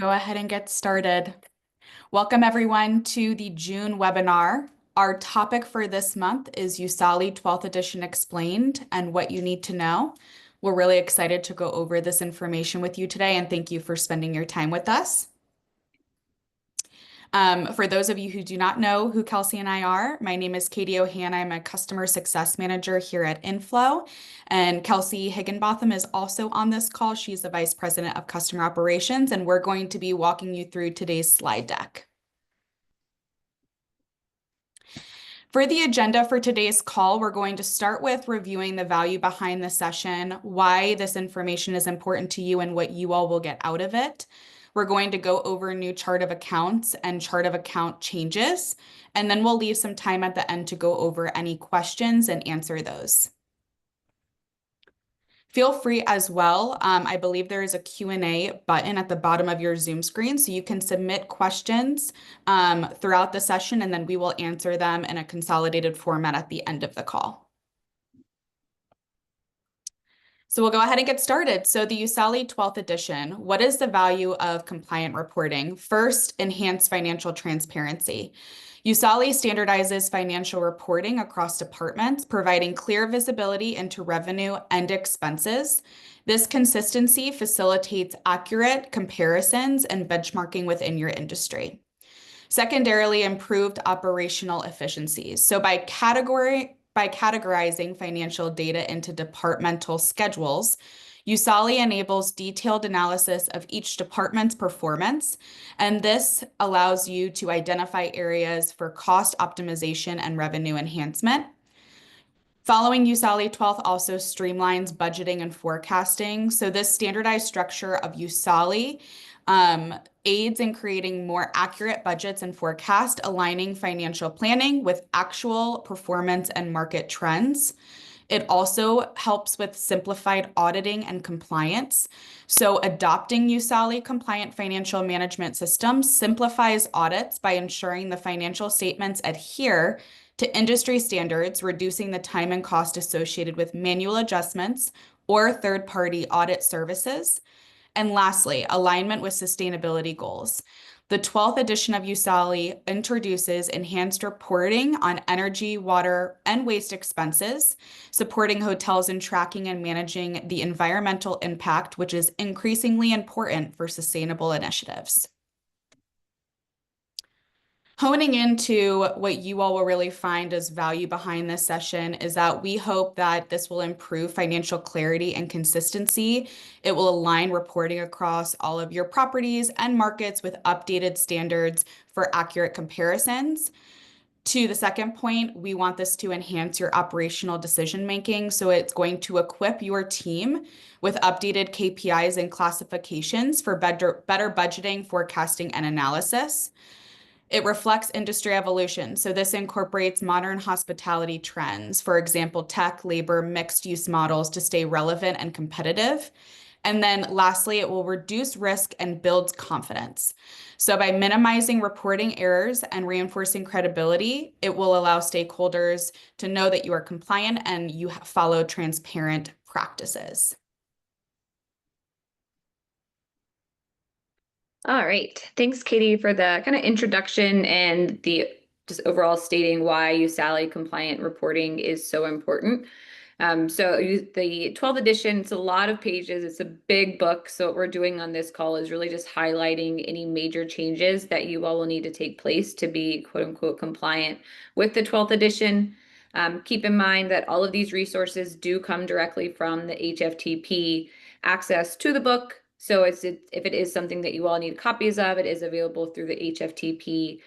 go ahead and get started. Welcome everyone to the June webinar. Our topic for this month is USALI 12th edition explained and what you need to know. We're really excited to go over this information with you today and thank you for spending your time with us. For those of you who do not know who Kelsey and I are, my name is Katie O'Han. I'm a customer success manager here at Inflow. And Kelsey Higginbotham is also on this call. She's the vice president of customer operations, and we're going to be walking you through today's slide deck. For the agenda for today's call, we're going to start with reviewing the value behind the session, why this information is important to you and what you all will get out of it. We're going to go over a new chart of accounts and chart of account changes, and then we'll leave some time at the end to go over any questions and answer those. Feel free as well. I believe there is a Q&A button at the bottom of your Zoom screen, so you can submit questions throughout the session, and then we will answer them in a consolidated format at the end of the call. So we'll go ahead and get started. So the USALI 12th edition, what is the value of compliant reporting? First, enhance financial transparency. USALI standardizes financial reporting across departments, providing clear visibility into revenue and expenses. This consistency facilitates accurate comparisons and benchmarking within your industry. Secondarily, improved operational efficiencies. So by categorizing financial data into departmental schedules, USALI enables detailed analysis of each department's performance, and this allows you to identify areas for cost optimization and revenue enhancement. Following USALI 12th also streamlines budgeting and forecasting. So this standardized structure of USALI aids in creating more accurate budgets and forecast, aligning financial planning with actual performance and market trends. It also helps with simplified auditing and compliance. So adopting USALI compliant financial management systems simplifies audits by ensuring the financial statements adhere to industry standards, reducing the time and cost associated with manual adjustments or third-party audit services. And lastly, alignment with sustainability goals. The 12th edition of USALI introduces enhanced reporting on energy, water, and waste expenses, supporting hotels in tracking and managing the environmental impact, which is increasingly important for sustainable initiatives. Honing into what you all will really find as value behind this session is that we hope that this will improve financial clarity and consistency. It will align reporting across all of your properties and markets with updated standards for accurate comparisons. To the second point, we want this to enhance your operational decision making. So it's going to equip your team with updated KPIs and classifications for better budgeting, forecasting, and analysis. It reflects industry evolution. So this incorporates modern hospitality trends, for example, tech, labor, mixed use models to stay relevant and competitive. And then lastly, it will reduce risk and builds confidence. So by minimizing reporting errors and reinforcing credibility, it will allow stakeholders to know that you are compliant and you follow transparent practices. All right. Thanks, Katie, for the kind of introduction and the just overall stating why USALI compliant reporting is so important. The 12th edition, it's a lot of pages. It's a big book. So what we're doing on this call is really just highlighting any major changes that you all will need to take place to be quote unquote compliant with the 12th edition. Keep in mind that all of these resources do come directly from the HFTP access to the book. So if it is something that you all need copies of, it is available through the HFTP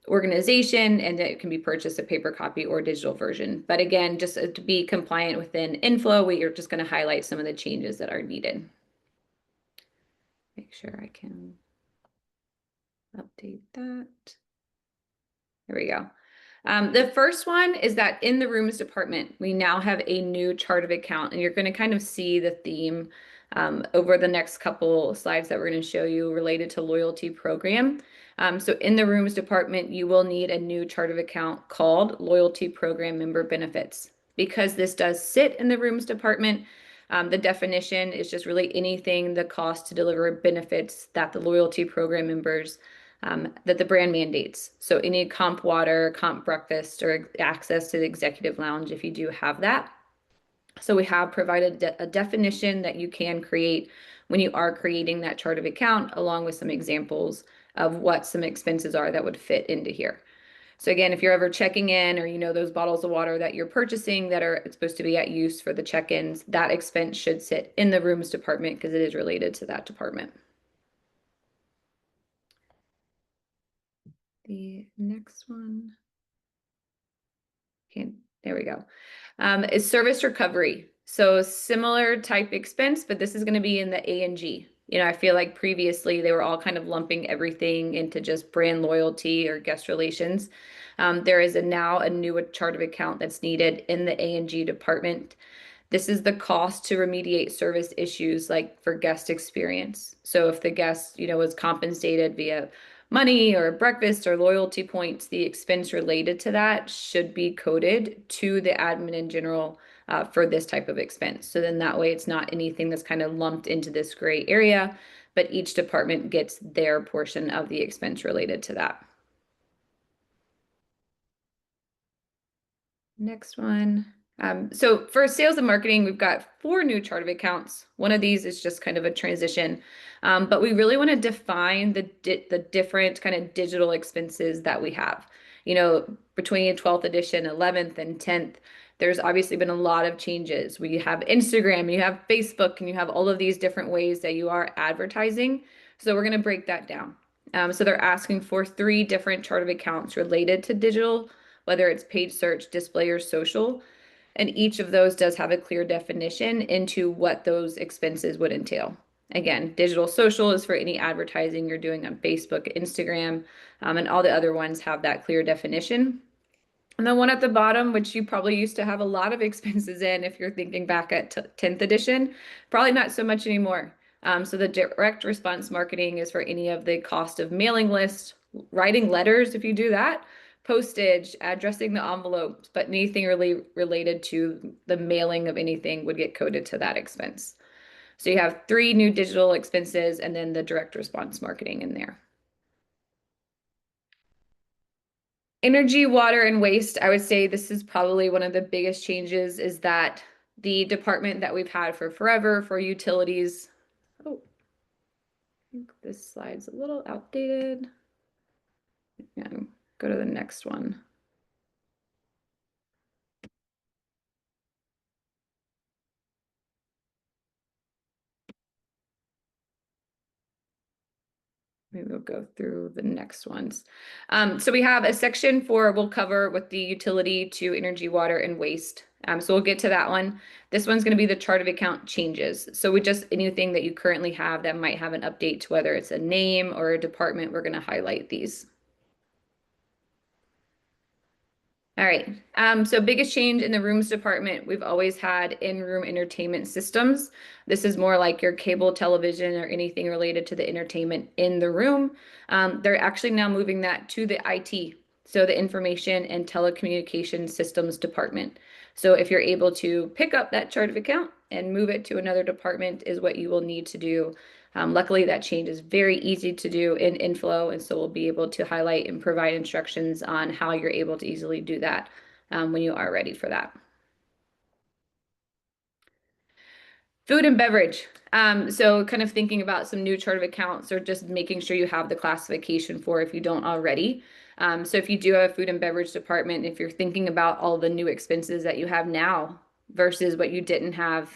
organization, and it can be purchased a paper copy or digital version. But again, just to be compliant within Inflow, we are just going to highlight some of the changes that are needed. Make sure I can update that. There we go. The first one is that in the rooms department, we now have a new chart of account, and you're going to kind of see the theme over the next couple slides that we're going to show you related to loyalty program. So in the rooms department, you will need a new chart of account called loyalty program member benefits. Because this does sit in the rooms department, The definition is just really anything the cost to deliver benefits that the loyalty program members that the brand mandates. So any comp water, comp breakfast, or access to the executive lounge if you do have that. So we have provided a definition that you can create when you are creating that chart of account, along with some examples of what some expenses are that would fit into here. So again, if you're ever checking in or you know those bottles of water that you're purchasing that are supposed to be at use for the check-ins, that expense should sit in the rooms department because it is related to that department. The next one. Okay, there we go. Is service recovery. So similar type expense, but this is going to be in the A and G. You know, I feel like previously they were all kind of lumping everything into just brand loyalty or guest relations. There is now a new chart of account that's needed in the A and G department. This is the cost to remediate service issues like for guest experience. So if the guest, you know, was compensated via money or breakfast or loyalty points, the expense related to that should be coded to the admin in general for this type of expense. So then that way it's not anything that's kind of lumped into this gray area, but each department gets their portion of the expense related to that. Next one. So for sales and marketing, we've got 4 new chart of accounts. One of these is just kind of a transition, but we really want to define the different kind of digital expenses that we have. You know, between 12th edition, 11th, and 10th, there's obviously been a lot of changes. We have Instagram, you have Facebook, and you have all of these different ways that you are advertising. So we're going to break that down. So they're asking for 3 different chart of accounts related to digital, whether it's paid search, display, or social. And each of those does have a clear definition into what those expenses would entail. Again, digital social is for any advertising you're doing on Facebook, Instagram, and all the other ones have that clear definition. And the one at the bottom, which you probably used to have a lot of expenses in if you're thinking back at 10th edition, probably not so much anymore. So the direct response marketing is for any of the cost of mailing lists, writing letters if you do that, postage, addressing the envelopes, but anything really related to the mailing of anything would get coded to that expense. So you have 3 new digital expenses and then the direct response marketing in there. Energy, water, and waste, I would say this is probably one of the biggest changes is that the department that we've had for forever for utilities. Oh, I think this slide's a little outdated. And go to the next one. Maybe we'll go through the next ones. So we have a section for, we'll cover with the utility to energy, water, and waste. So we'll get to that one. This one's going to be the chart of account changes. So we just anything that you currently have that might have an update to whether it's a name or a department, we're going to highlight these. All right. So biggest change in the rooms department, we've always had in-room entertainment systems. This is more like your cable television or anything related to the entertainment in the room. They're actually now moving that to the IT, so the Information and Telecommunication Systems Department. So if you're able to pick up that chart of account and move it to another department is what you will need to do. Luckily, that change is very easy to do in Inflow, and so we'll be able to highlight and provide instructions on how you're able to easily do that when you are ready for that. Food and beverage. So kind of thinking about some new chart of accounts or just making sure you have the classification for if you don't already. So if you do have a food and beverage department, if you're thinking about all the new expenses that you have now versus what you didn't have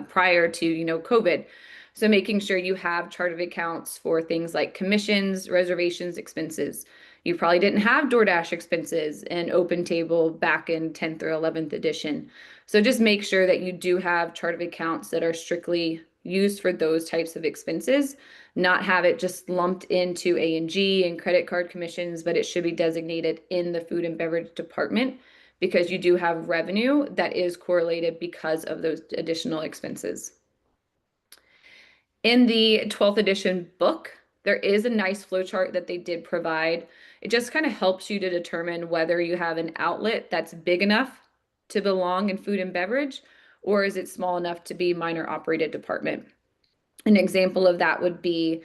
prior to, you know, COVID. So making sure you have chart of accounts for things like commissions, reservations, expenses. You probably didn't have DoorDash expenses and Open Table back in 10th or 11th edition. So just make sure that you do have chart of accounts that are strictly used for those types of expenses, not have it just lumped into A&G and credit card commissions, but it should be designated in the food and beverage department because you do have revenue that is correlated because of those additional expenses. In the 12th edition book, there is a nice flowchart that they did provide. It just kind of helps you to determine whether you have an outlet that's big enough to belong in food and beverage, or is it small enough to be minor operated department? An example of that would be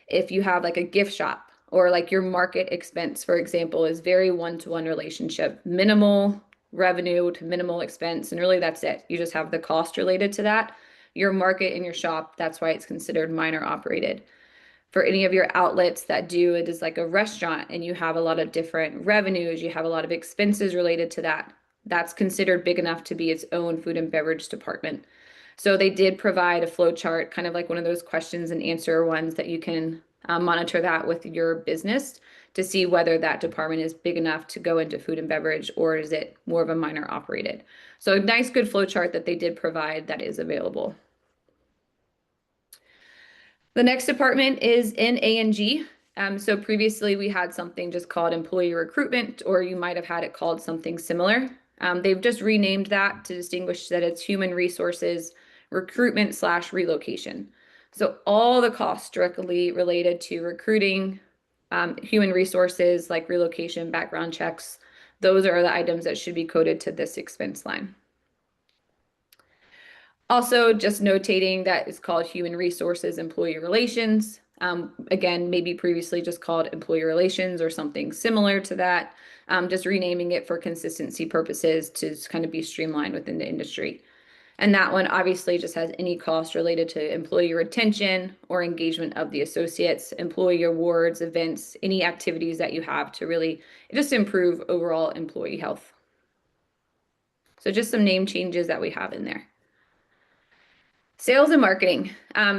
if you have like a gift shop, or like your market expense, for example, is very one-to-one relationship, minimal revenue to minimal expense. And really that's it. You just have the cost related to that. Your market in your shop, that's why it's considered minor operated. For any of your outlets that do it is like a restaurant and you have a lot of different revenues, you have a lot of expenses related to that, that's considered big enough to be its own food and beverage department. So they did provide a flow chart, kind of like one of those questions and answer ones that you can monitor that with your business to see whether that department is big enough to go into food and beverage, or is it more of a minor operated. So a nice good flow chart that they did provide that is available. The next department is in A&G. So previously we had something just called employee recruitment, or you might have had it called something similar. They've just renamed that to distinguish that it's human resources recruitment / relocation. So all the costs directly related to recruiting, human resources like relocation, background checks, those are the items that should be coded to this expense line. Also, just notating that it's called Human Resources Employee Relations. Again, maybe previously just called Employee Relations or something similar to that. Just renaming it for consistency purposes to kind of be streamlined within the industry. And that one obviously just has any cost related to employee retention or engagement of the associates, employee awards, events, any activities that you have to really just improve overall employee health. So just some name changes that we have in there. Sales and marketing.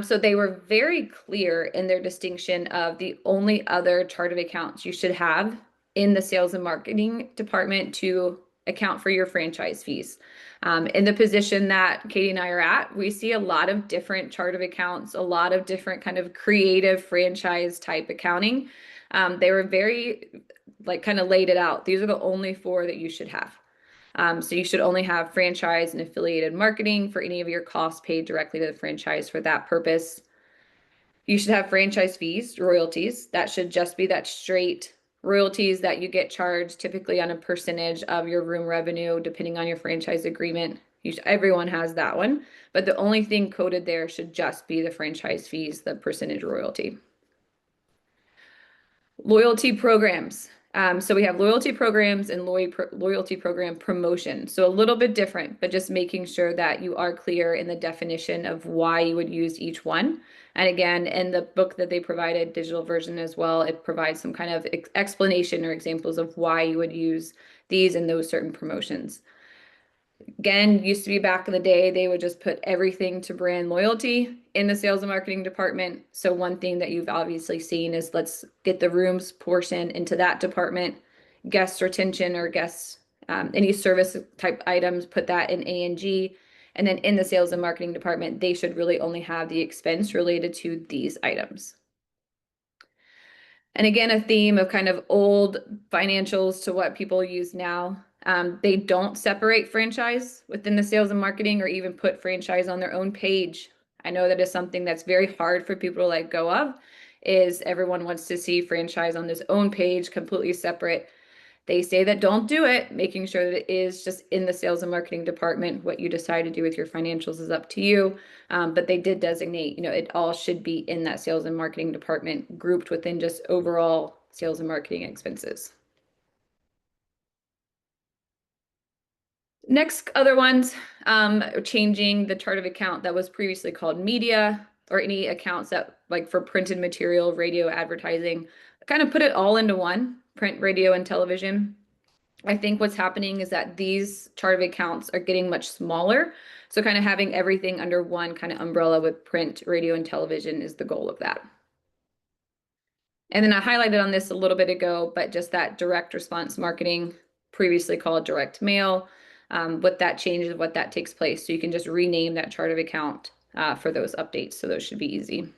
So they were very clear in their distinction of the only other chart of accounts you should have in the sales and marketing department to account for your franchise fees. In the position that Katie and I are at, we see a lot of different chart of accounts, a lot of different kind of creative franchise type accounting. They were very like kind of laid it out. These are the only 4 that you should have. So you should only have franchise and affiliated marketing for any of your costs paid directly to the franchise for that purpose. You should have franchise fees, royalties. That should just be that straight royalties that you get charged typically on a percentage of your room revenue, depending on your franchise agreement. Everyone has that one, but the only thing coded there should just be the franchise fees, the percentage royalty. Loyalty programs. So we have loyalty programs and loyalty program promotion. So a little bit different, but just making sure that you are clear in the definition of why you would use each one. And again, in the book that they provided, digital version as well, it provides some kind of explanation or examples of why you would use these and those certain promotions. Again, used to be back in the day, they would just put everything to brand loyalty in the sales and marketing department. So one thing that you've obviously seen is let's get the rooms portion into that department, guest retention or guest, any service type items, put that in A&G. And then in the sales and marketing department, they should really only have the expense related to these items. And again, a theme of kind of old financials to what people use now. They don't separate franchise within the sales and marketing or even put franchise on their own page. I know that is something that's very hard for people to let go of, is everyone wants to see franchise on this own page, completely separate. They say that don't do it, making sure that it is just in the sales and marketing department. What you decide to do with your financials is up to you. But they did designate, it all should be in that sales and marketing department grouped within just overall sales and marketing expenses. Next, other ones, changing the chart of account that was previously called media, or any accounts that like for printed material, radio, advertising, kind of put it all into one, print, radio, and television. I think what's happening is that these chart of accounts are getting much smaller. So kind of having everything under one kind of umbrella with print, radio, and television is the goal of that. And then I highlighted on this a little bit ago, but just that direct response marketing, previously called direct mail, what that changes, what that takes place. So you can just rename that chart of account for those updates. So those should be easy.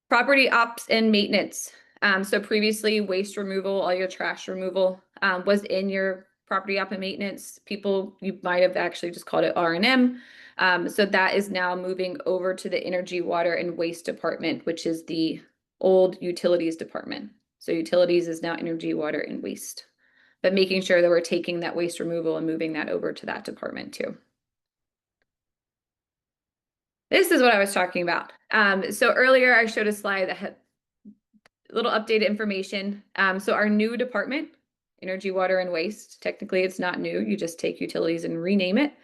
Property ops and maintenance. So previously waste removal, all your trash removal was in your property op and maintenance. People, you might have actually just called it R&M. So that is now moving over to the energy, water, and waste department, which is the old utilities department. So utilities is now energy, water, and waste. but making sure that we're taking that waste removal and moving that over to that department too. This is what I was talking about. So earlier I showed a slide that had little updated information. So our new department, Energy, Water, and Waste, technically it's not new. You just take utilities and rename it.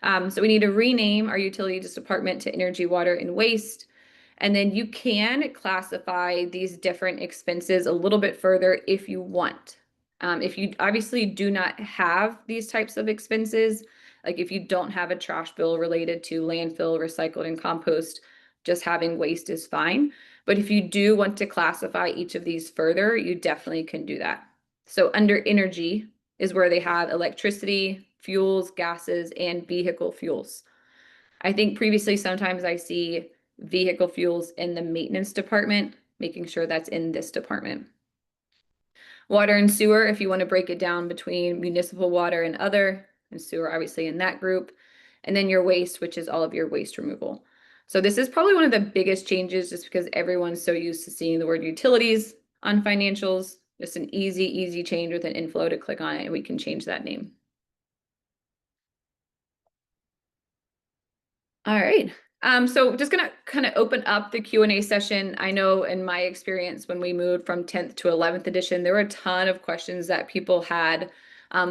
So we need to rename our utilities department to Energy, Water, and Waste. And then you can classify these different expenses a little bit further if you want. If you obviously do not have these types of expenses, like if you don't have a trash bill related to landfill, recycled, and compost, just having waste is fine. But if you do want to classify each of these further, you definitely can do that. So under energy is where they have electricity, fuels, gases, and vehicle fuels. I think previously sometimes I see vehicle fuels in the maintenance department, making sure that's in this department. Water and sewer, if you want to break it down between municipal water and other, and sewer obviously in that group. And then your waste, which is all of your waste removal. So this is probably one of the biggest changes just because everyone's so used to seeing the word utilities on financials. Just an easy change with an inflow to click on it and we can change that name. All right. So just gonna kind of open up the Q&A session. I know in my experience when we moved from 10th to 11th edition, there were a ton of questions that people had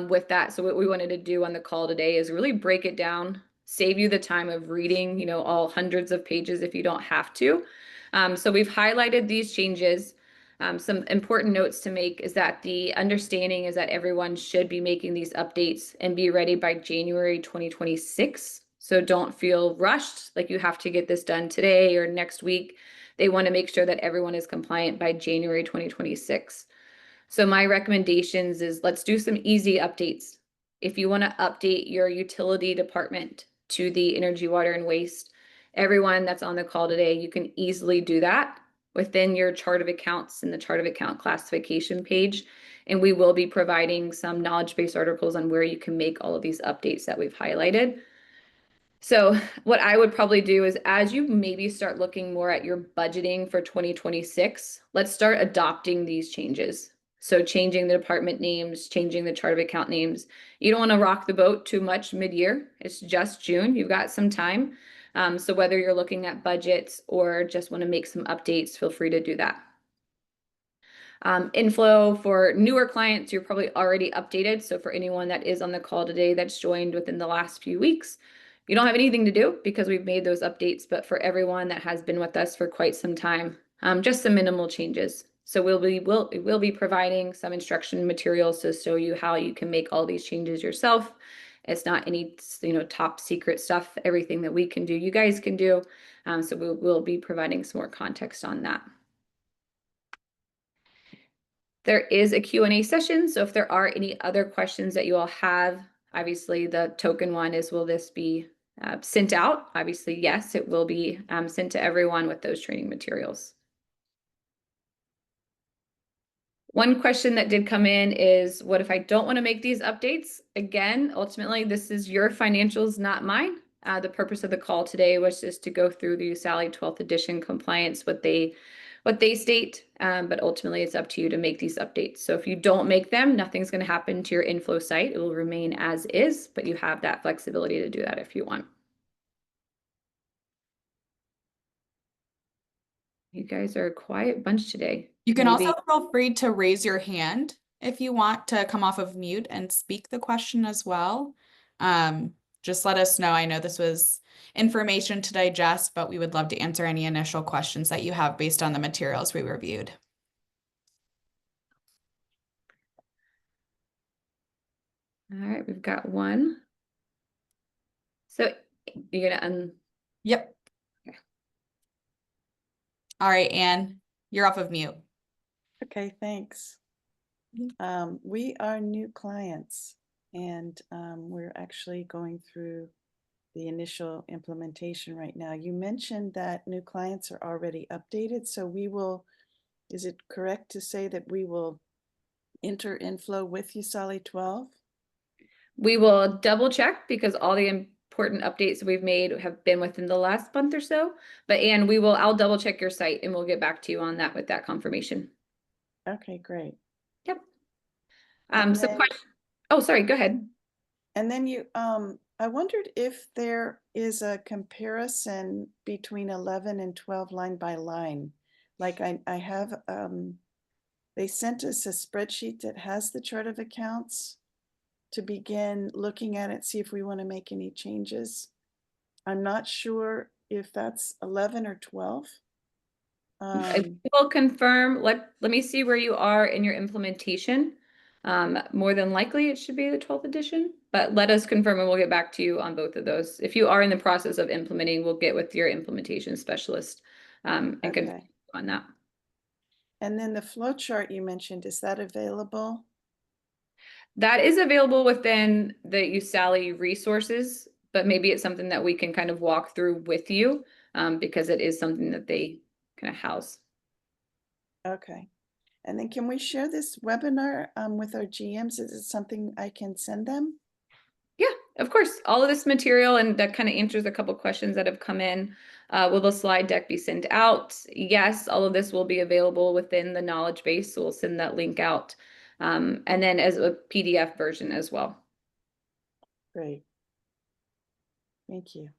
with that. So what we wanted to do on the call today is really break it down, save you the time of reading, you know, all hundreds of pages if you don't have to. So we've highlighted these changes. Some important notes to make is that the understanding is that everyone should be making these updates and be ready by January 2026. So don't feel rushed, like you have to get this done today or next week. They want to make sure that everyone is compliant by January 2026. So my recommendations is let's do some easy updates. If you want to update your utility department to the energy, water, and waste, everyone that's on the call today, you can easily do that within your chart of accounts in the chart of account classification page. And we will be providing some knowledge base articles on where you can make all of these updates that we've highlighted. So what I would probably do is as you maybe start looking more at your budgeting for 2026, let's start adopting these changes. So changing the department names, changing the chart of account names. You don't want to rock the boat too much mid-year. It's just June. You've got some time. So whether you're looking at budgets or just want to make some updates, feel free to do that. Inflow for newer clients, you're probably already updated. So for anyone that is on the call today that's joined within the last few weeks, you don't have anything to do because we've made those updates. But for everyone that has been with us for quite some time, just some minimal changes. So we'll be providing some instruction materials to show you how you can make all these changes yourself. It's not any, top secret stuff. Everything that we can do, you guys can do. So we'll be providing some more context on that. There is a Q&A session, so if there are any other questions that you all have, obviously the token one is, will this be sent out? Obviously, yes, it will be sent to everyone with those training materials. One question that did come in is, what if I don't want to make these updates? Again, ultimately, this is your financials, not mine. The purpose of the call today was just to go through the USALI 12th edition compliance, what they state, but ultimately it's up to you to make these updates. So if you don't make them, nothing's going to happen to your inflow site. It will remain as is, but you have that flexibility to do that if you want. You guys are a quiet bunch today. You can also feel free to raise your hand if you want to come off of mute and speak the question as well. Just let us know. I know this was information to digest, but we would love to answer any initial questions that you have based on the materials we reviewed. All right, we've got one. So you're gonna Yep. Okay. All right, Anne, you're off of mute. Okay, thanks. We are new clients and we're actually going through the initial implementation right now. You mentioned that new clients are already updated, so is it correct to say that we will enter inflow with USALI 12? We will double check because all the important updates we've made have been within the last month or so. But Anne, I'll double check your site and we'll get back to you on that with that confirmation. Okay, great. Yep. And So then, oh, sorry, go ahead. and then I wondered if there is a comparison between 11 and 12 line by line. Like I have, they sent us a spreadsheet that has the chart of accounts to begin looking at it, see if we want to make any changes. I'm not sure if that's 11 or 12. I will confirm. Let me see where you are in your implementation. More than likely it should be the 12th edition, but let us confirm and we'll get back to you on both of those. If you are in the process of implementing, we'll get with your implementation specialist and confirm Okay. on that. And then the flow chart you mentioned, is that available? That is available within the USALI resources, but maybe it's something that we can kind of walk through with you because it is something that they kind of house. Okay. And then can we share this webinar with our GMs? Is it something I can send them? Yeah, of course. All of this material, and that kind of answers a couple questions that have come in. Will the slide deck be sent out? Yes, all of this will be available within the knowledge base, so we'll send that link out. And then as a PDF version as well. Great. Thank you.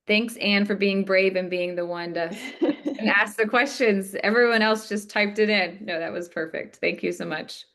Thanks, Anne, for being brave and being the one to and ask the questions. Everyone else just typed it in. No, that was perfect. Thank you so much.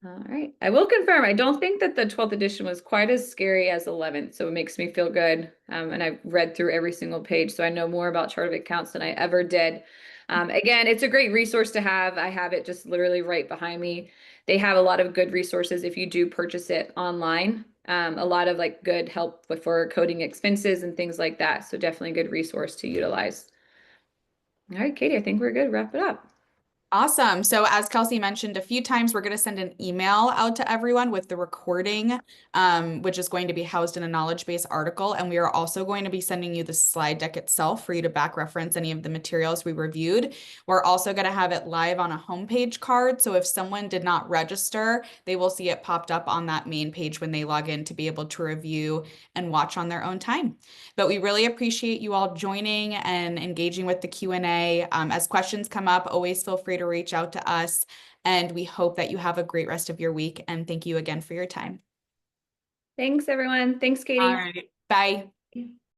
All right. I will confirm, I don't think that the 12th edition was quite as scary as 11th, so it makes me feel good. And I've read through every single page, so I know more about chart of accounts than I ever did. Again, it's a great resource to have. I have it just literally right behind me. They have a lot of good resources if you do purchase it online. A lot of like good help for coding expenses and things like that. So definitely a good resource to utilize. All right, Katie, I think we're good. Wrap it up. Awesome. So as Kelsey mentioned a few times, we're going to send an email out to everyone with the recording, which is going to be housed in a knowledge base article. And we are also going to be sending you the slide deck itself for you to back reference any of the materials we reviewed. We're also going to have it live on a homepage card. So if someone did not register, they will see it popped up on that main page when they log in to be able to review and watch on their own time. But we really appreciate you all joining and engaging with the Q&A. As questions come up, always feel free to reach out to us. And we hope that you have a great rest of your week. And thank you again for your time. Thanks, everyone. Thanks, Katie. All right. Bye.